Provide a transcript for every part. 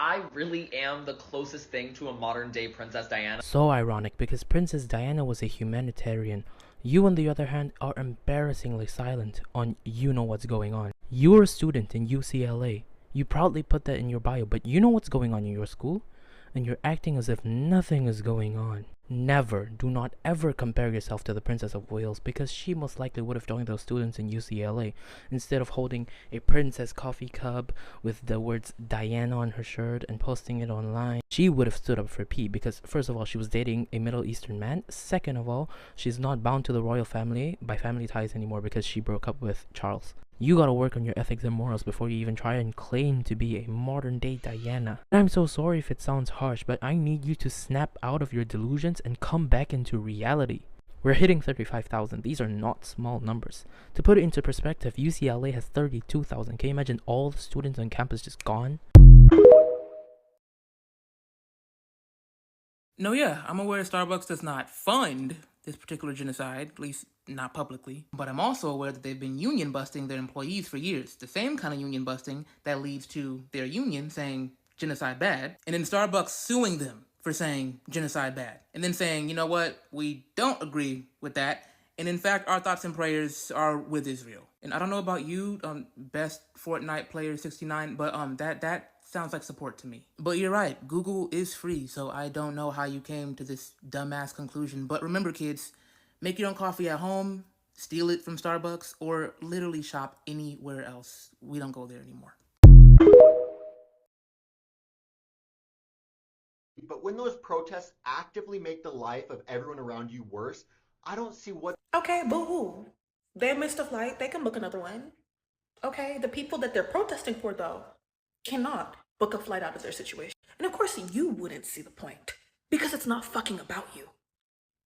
I really am the closest thing to a modern day Princess Diana. So ironic, because Princess Diana was a humanitarian. You, on the other hand, are embarrassingly silent on you know what's going on. You're a student in UCLA. You proudly put that in your bio, but you know what's going on in your school? And you're acting as if nothing is going on. Never, do not ever compare yourself to the Princess of Wales, because she most likely would have joined those students in UCLA instead of holding a princess coffee cup with the words Diana on her shirt and posting it online. She would have stood up for P, because first of all, she was dating a Middle Eastern man. Second of all, she's not bound to the royal family by family ties anymore because she broke up with Charles. You gotta work on your ethics and morals before you even try and claim to be a modern day Diana. And I'm so sorry if it sounds harsh, but I need you to snap out of your delusions and come back into reality. We're hitting 35,000. These are not small numbers. To put it into perspective, UCLA has 32,000. Can you imagine all the students on campus just gone? No, yeah, I'm aware Starbucks does not fund this particular genocide, at least not publicly. But I'm also aware that they've been union busting their employees for years. The same kind of union busting that leads to their union saying genocide bad, and then Starbucks suing them for saying genocide bad, and then saying, you know what, we don't agree with that, and in fact, our thoughts and prayers are with Israel. And I don't know about you, best Fortnite player 69, but that sounds like support to me. But you're right, Google is free, so I don't know how you came to this dumbass conclusion. But remember, kids, make your own coffee at home, steal it from Starbucks, or literally shop anywhere else. We don't go there anymore. But when those protests actively make the life of everyone around you worse, I don't see what... Okay, boo-hoo. They missed a flight. They can book another one. Okay, the people that they're protesting for, though, cannot book a flight out of their situation. And of course, you wouldn't see the point, because it's not fucking about you.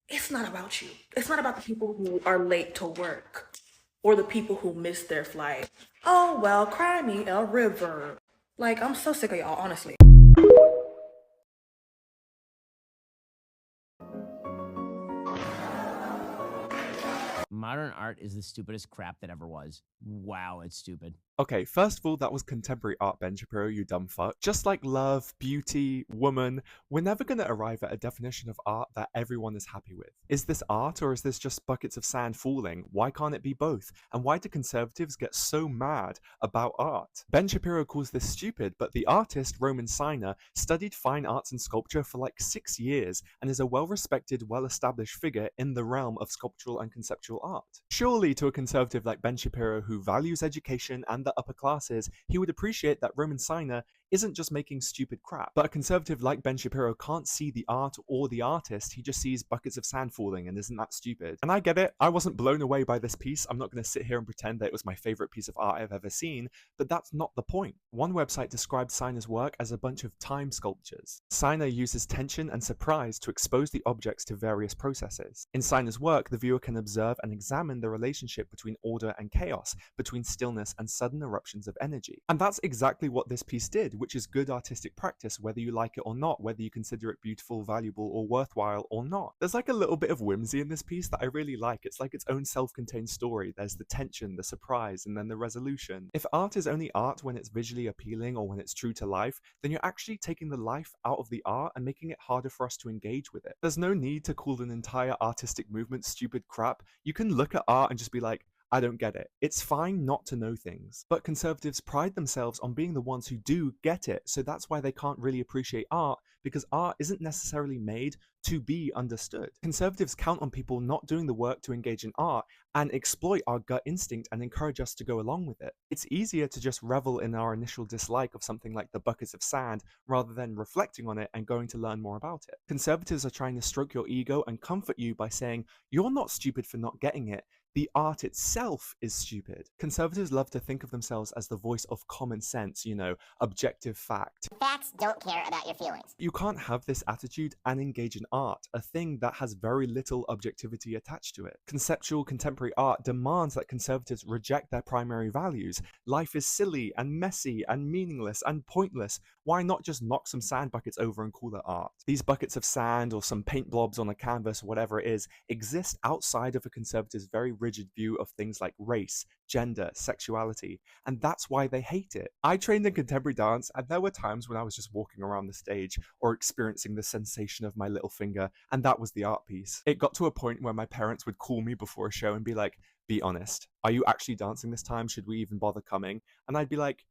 It's not about you. It's not about the people who are late to work or the people who missed their flight. Oh, well, cry me a river. Like, I'm so sick of y'all, honestly. Modern art is the stupidest crap that ever was. Wow, it's stupid. Okay, first of all, that was contemporary art, Ben Shapiro, you dumb fuck. Just like love, beauty, woman, we're never going to arrive at a definition of art that everyone is happy with. Is this art, or is this just buckets of sand falling? Why can't it be both? And why do conservatives get so mad about art? Ben Shapiro calls this stupid, but the artist, Roman Siner, studied fine arts and sculpture for like 6 years and is a well-respected, well-established figure in the realm of sculptural and conceptual art. Surely, to a conservative like Ben Shapiro who values education and the upper classes, he would appreciate that Roman Siner isn't just making stupid crap. But a conservative like Ben Shapiro can't see the art or the artist, he just sees buckets of sand falling, and isn't that stupid? And I get it, I wasn't blown away by this piece, I'm not going to sit here and pretend that it was my favourite piece of art I've ever seen, but that's not the point. One website described Siner's work as a bunch of time sculptures. Siner uses tension and surprise to expose the objects to various processes. In Siner's work, the viewer can observe and examine the relationship between order and chaos, between stillness and sudden eruptions of energy. And that's exactly what this piece did, which is good artistic practice, whether you like it or not, whether you consider it beautiful, valuable, or worthwhile or not. There's like a little bit of whimsy in this piece that I really like. It's like its own self-contained story. There's the tension, the surprise, and then the resolution. If art is only art when it's visually appealing or when it's true to life, then you're actually taking the life out of the art and making it harder for us to engage with it. There's no need to call an entire artistic movement stupid crap. You can look at art and just be like, I don't get it. It's fine not to know things. But conservatives pride themselves on being the ones who do get it, so that's why they can't really appreciate art, because art isn't necessarily made to be understood. Conservatives count on people not doing the work to engage in art and exploit our gut instinct and encourage us to go along with it. It's easier to just revel in our initial dislike of something like the buckets of sand rather than reflecting on it and going to learn more about it. Conservatives are trying to stroke your ego and comfort you by saying, you're not stupid for not getting it. The art itself is stupid. Conservatives love to think of themselves as the voice of common sense, you know, objective fact. Facts don't care about your feelings. You can't have this attitude and engage in art, a thing that has very little objectivity attached to it. Conceptual contemporary art demands that conservatives reject their primary values. Life is silly and messy and meaningless and pointless. Why not just knock some sand buckets over and call it art? These buckets of sand or some paint blobs on a canvas or whatever it is exist outside of a conservative's very rigid view of things like race, gender, sexuality, and that's why they hate it. I trained in contemporary dance, and there were times when I was just walking around the stage or experiencing the sensation of my little finger, and that was the art piece. It got to a point where my parents would call me before a show and be like, be honest, are you actually dancing this time? Should we even bother coming? And I'd be like,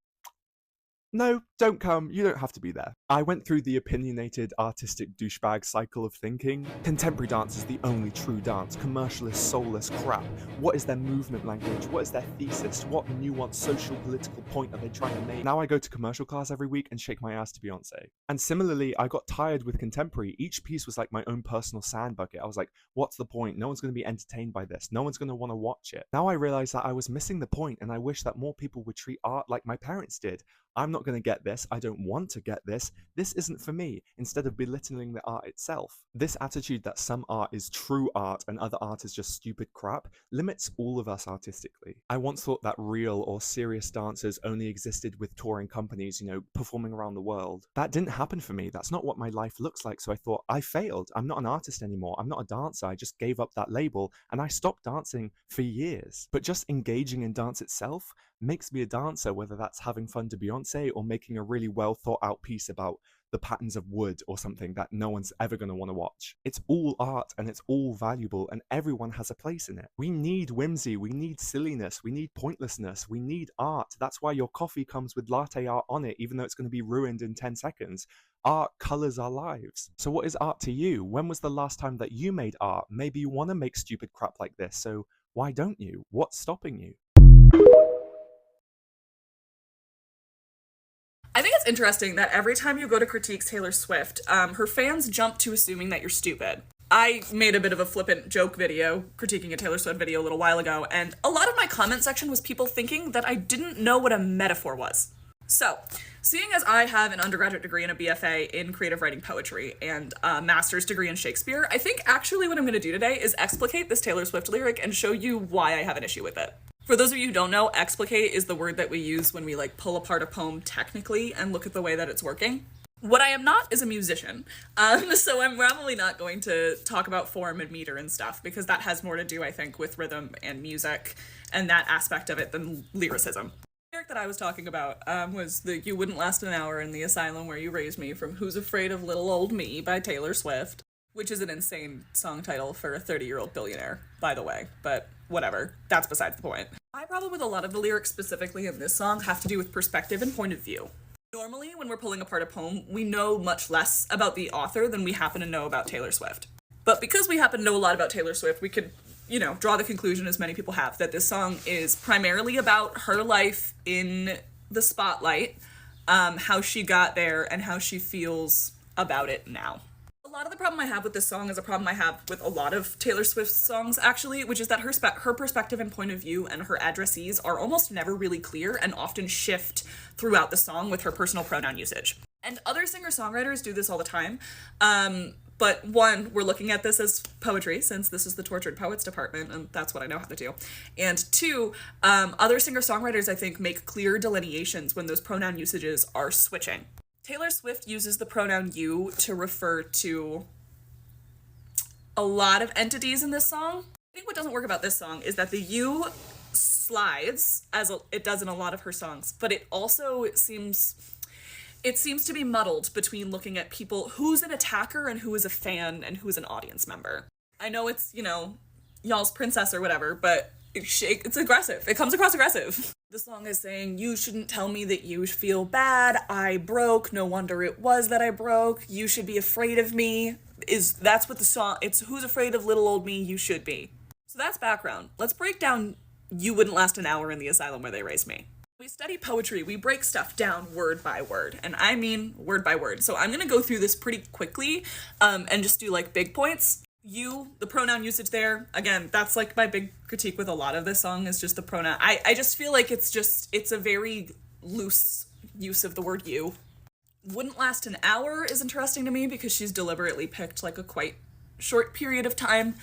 no, don't come, you don't have to be there. I went through the opinionated, artistic douchebag cycle of thinking. Contemporary dance is the only true dance. Commercial is soulless crap. What is their movement language? What is their thesis? What nuanced social political point are they trying to make? Now I go to commercial class every week and shake my ass to Beyonce. And similarly, I got tired with contemporary. Each piece was like my own personal sand bucket. I was like, what's the point? No one's going to be entertained by this. No one's going to want to watch it. Now I realize that I was missing the point, and I wish that more people would treat art like my parents did. I'm not going to get this. I don't want to get this. This isn't for me, instead of belittling the art itself. This attitude that some art is true art and other art is just stupid crap limits all of us artistically. I once thought that real or serious dancers only existed with touring companies, performing around the world. That didn't happen for me. That's not what my life looks like. So I thought, I failed. I'm not an artist anymore. I'm not a dancer. I just gave up that label and I stopped dancing for years. But just engaging in dance itself makes me a dancer, whether that's having fun to Beyonce or making a really well thought out piece about the patterns of wood or something that no one's ever going to want to watch. It's all art and it's all valuable and everyone has a place in it. We need whimsy, we need silliness, we need pointlessness, we need art. That's why your coffee comes with latte art on it, even though it's going to be ruined in 10 seconds. Art colors our lives. So what is art to you? When was the last time that you made art? Maybe you want to make stupid crap like this, so why don't you? What's stopping you? I think it's interesting that every time you go to critique Taylor Swift, her fans jump to assuming that you're stupid. I made a bit of a flippant joke video critiquing a Taylor Swift video a little while ago, and a lot of my comment section was people thinking that I didn't know what a metaphor was. So, seeing as I have an undergraduate degree and a BFA in creative writing poetry and a master's degree in Shakespeare, I think actually what I'm going to do today is explicate this Taylor Swift lyric and show you why I have an issue with it. For those of you who don't know, explicate is the word that we use when we pull apart a poem technically and look at the way that it's working. What I am not is a musician, so I'm probably not going to talk about form and meter and stuff, because that has more to do, I think, with rhythm and music and that aspect of it than lyricism. The lyric that I was talking about was the "You Wouldn't Last an Hour in the Asylum Where You Raised Me" from Who's Afraid of Little Old Me by Taylor Swift, which is an insane song title for a 30-year-old billionaire, by the way, but whatever, that's besides the point. My problem with a lot of the lyrics specifically in this song have to do with perspective and point of view. Normally, when we're pulling apart a poem, we know much less about the author than we happen to know about Taylor Swift. But because we happen to know a lot about Taylor Swift, we could, draw the conclusion, as many people have, that this song is primarily about her life in the spotlight, how she got there, and how she feels about it now. A lot of the problem I have with this song is a problem I have with a lot of Taylor Swift's songs, actually, which is that her perspective and point of view and her addressees are almost never really clear and often shift throughout the song with her personal pronoun usage. And other singer-songwriters do this all the time, but one, we're looking at this as poetry, since this is the Tortured Poets department, and that's what I know how to do. And two, other singer-songwriters, I think, make clear delineations when those pronoun usages are switching. Taylor Swift uses the pronoun you to refer to a lot of entities in this song. I think what doesn't work about this song is that the you slides, as it does in a lot of her songs, but it also seems to be muddled between looking at people who's an attacker and who is a fan and who's an audience member. I know it's, y'all's princess or whatever, but it's aggressive. It comes across aggressive. The song is saying, you shouldn't tell me that you feel bad. I broke. No wonder it was that I broke. You should be afraid of me. That's what the song, it's who's afraid of little old me, you should be. So that's background. Let's break down You Wouldn't Last an Hour in the Asylum Where They Raised Me. We study poetry, we break stuff down word by word, and I mean word by word. So I'm going to go through this pretty quickly and just do big points. You, the pronoun usage there, again, that's my big critique with a lot of this song is just the pronoun. I just feel like it's a very loose use of the word you. Wouldn't last an hour is interesting to me because she's deliberately picked a quite short period of time.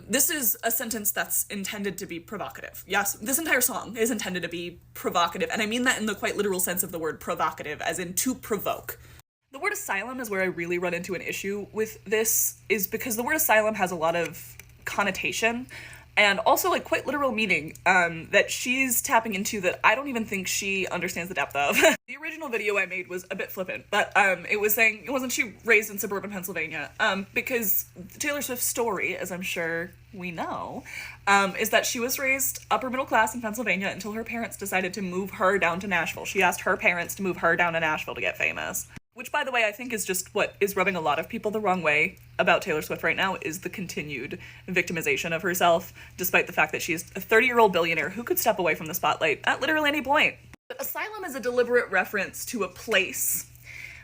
This is a sentence that's intended to be provocative. Yes, this entire song is intended to be provocative, and I mean that in the quite literal sense of the word provocative, as in to provoke. The word asylum is where I really run into an issue with this, is because the word asylum has a lot of connotation, and also like quite literal meaning that she's tapping into that I don't even think she understands the depth of. The original video I made was a bit flippant, but it was saying, wasn't she raised in suburban Pennsylvania? Because Taylor Swift's story, as I'm sure we know, is that she was raised upper middle class in Pennsylvania until her parents decided to move her down to Nashville. She asked her parents to move her down to Nashville to get famous. Which, by the way, I think is just what is rubbing a lot of people the wrong way about Taylor Swift right now, is the continued victimization of herself, despite the fact that she's a 30-year-old billionaire who could step away from the spotlight at literally any point. But asylum is a deliberate reference to a place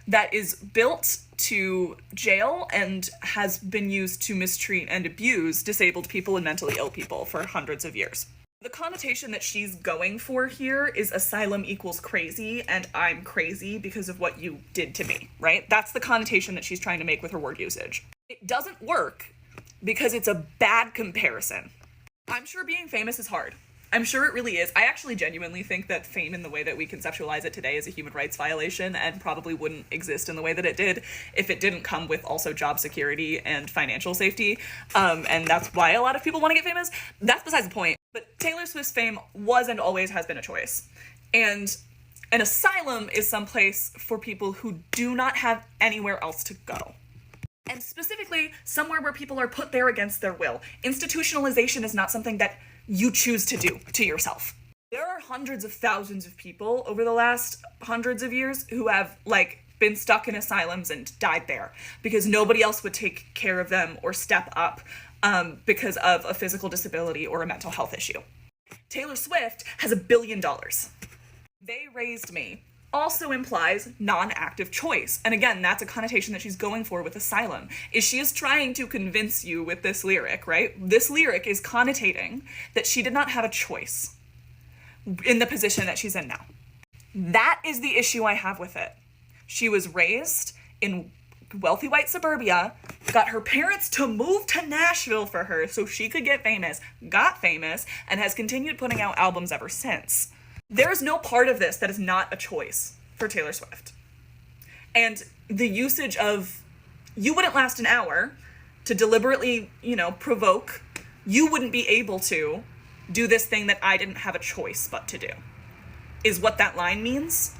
that is built to jail and has been used to mistreat and abuse disabled people and mentally ill people for hundreds of years. The connotation that she's going for here is asylum equals crazy, and I'm crazy because of what you did to me, right? That's the connotation that she's trying to make with her word usage. It doesn't work because it's a bad comparison. I'm sure being famous is hard. I'm sure it really is. I actually genuinely think that fame in the way that we conceptualize it today is a human rights violation and probably wouldn't exist in the way that it did if it didn't come with also job security and financial safety. And that's why a lot of people want to get famous. That's besides the point. But Taylor Swift's fame was and always has been a choice. And an asylum is someplace for people who do not have anywhere else to go. And specifically, somewhere where people are put there against their will. Institutionalization is not something that you choose to do to yourself. There are hundreds of thousands of people over the last hundreds of years who have, been stuck in asylums and died there because nobody else would take care of them or step up because of a physical disability or a mental health issue. Taylor Swift has $1 billion. They raised me also implies non-active choice. And again, that's a connotation that she's going for with asylum, is she is trying to convince you with this lyric, right? This lyric is connotating that she did not have a choice in the position that she's in now. That is the issue I have with it. She was raised in wealthy white suburbia, got her parents to move to Nashville for her so she could get famous, got famous, and has continued putting out albums ever since. There is no part of this that is not a choice for Taylor Swift. And the usage of, you wouldn't last an hour to deliberately, provoke, you wouldn't be able to do this thing that I didn't have a choice but to do, is what that line means.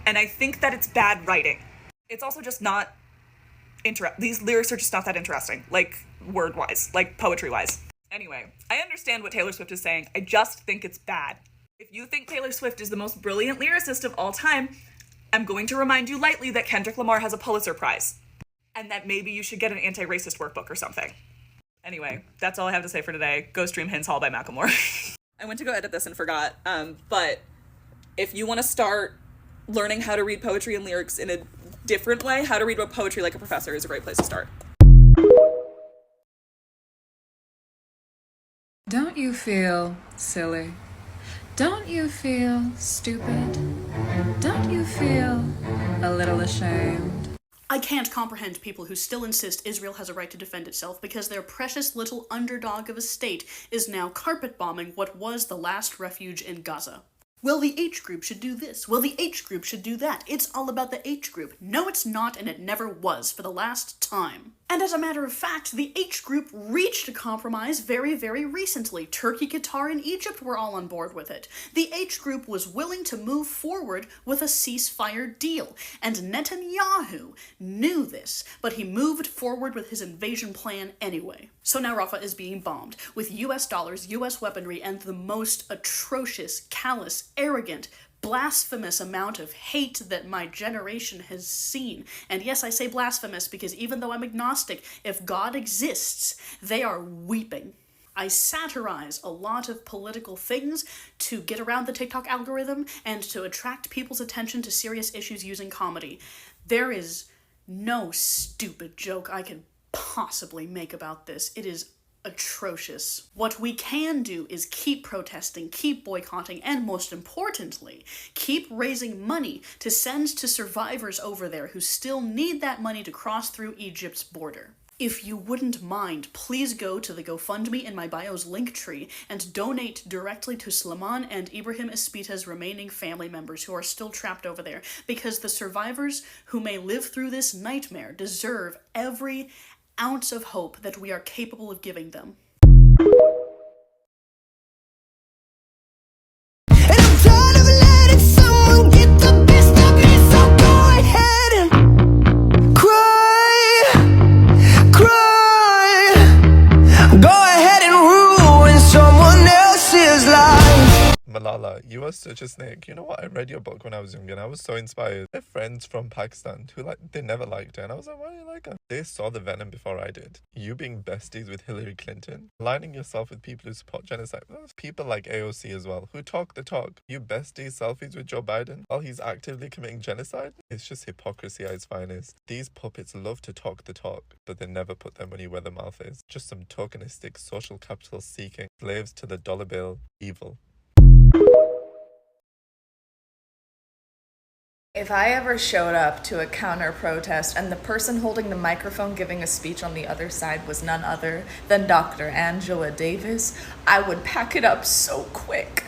And I think that it's bad writing. It's also just not these lyrics are just not that interesting, word-wise, poetry-wise. Anyway, I understand what Taylor Swift is saying. I just think it's bad. If you think Taylor Swift is the most brilliant lyricist of all time, I'm going to remind you lightly that Kendrick Lamar has a Pulitzer Prize, and that maybe you should get an anti-racist workbook or something. Anyway, that's all I have to say for today. Go stream Hins Hall by Macklemore. I went to go edit this and forgot, but if you want to start learning how to read poetry and lyrics in a different way, how to read poetry like a professor is a great place to start. Don't you feel silly? Don't you feel stupid? Don't you feel a little ashamed? I can't comprehend people who still insist Israel has a right to defend itself because their precious little underdog of a state is now carpet bombing what was the last refuge in Gaza. Well, the H group should do this. Well, the H group should do that. It's all about the H group. No, it's not, and it never was for the last time. And as a matter of fact, the H group reached a compromise very, very recently. Turkey, Qatar, and Egypt were all on board with it. The H group was willing to move forward with a ceasefire deal, and Netanyahu knew this, but he moved forward with his invasion plan anyway. So now Rafah is being bombed with US dollars, US weaponry, and the most atrocious, callous, arrogant, blasphemous amount of hate that my generation has seen. And yes, I say blasphemous because even though I'm agnostic, if God exists, they are weeping. I satirize a lot of political things to get around the TikTok algorithm and to attract people's attention to serious issues using comedy. There is no stupid joke I can possibly make about this. It is atrocious. What we can do is keep protesting, keep boycotting, and most importantly, keep raising money to send to survivors over there who still need that money to cross through Egypt's border. If you wouldn't mind, please go to the GoFundMe in my bio's link tree and donate directly to Sulaiman and Ibrahim Espita's remaining family members who are still trapped over there, because the survivors who may live through this nightmare deserve every ounce of hope that we are capable of giving them. You are such a snake. You know what? I read your book when I was young and I was so inspired. I have friends from Pakistan who they never liked her, and I was like, why do you like her? They saw the venom before I did. You being besties with Hillary Clinton, aligning yourself with people who support genocide. There's people like AOC as well who talk the talk. You besties selfies with Joe Biden while he's actively committing genocide. It's just hypocrisy at its finest. These puppets love to talk the talk, but they never put their money where their mouth is. Just some tokenistic social capital seeking slaves to the dollar bill evil. If I ever showed up to a counter protest and the person holding the microphone giving a speech on the other side was none other than Dr. Angela Davis, I would pack it up so quick.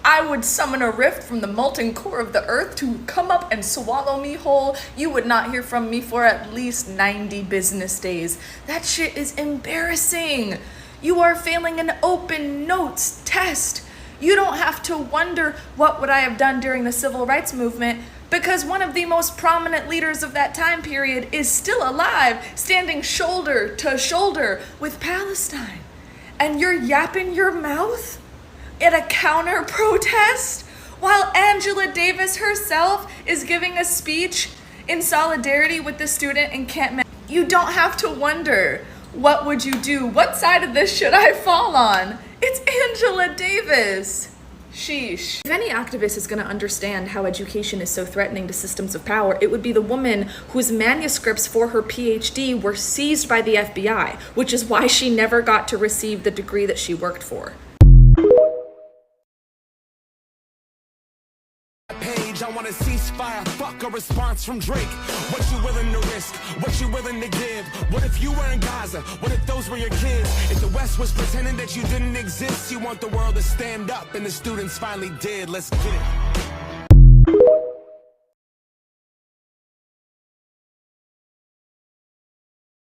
I would summon a rift from the molten core of the earth to come up and swallow me whole. You would not hear from me for at least 90 business days. That shit is embarrassing. You are failing an open notes test. You don't have to wonder what would I have done during the civil rights movement, because one of the most prominent leaders of that time period is still alive, standing shoulder to shoulder with Palestine. And you're yapping your mouth at a counter protest while Angela Davis herself is giving a speech in solidarity with the student in Kent. You don't have to wonder, what would you do? What side of this should I fall on? It's Angela Davis. Sheesh. If any activist is going to understand how education is so threatening to systems of power, it would be the woman whose manuscripts for her PhD were seized by the FBI, which is why she never got to receive the degree that she worked for. I want a ceasefire, fuck a response from Drake. What you willing to risk? What you willing to give? What if you were in Gaza? What if those were your kids? If the West was pretending that you didn't exist, you want the world to stand up, and the students finally did. Let's get it.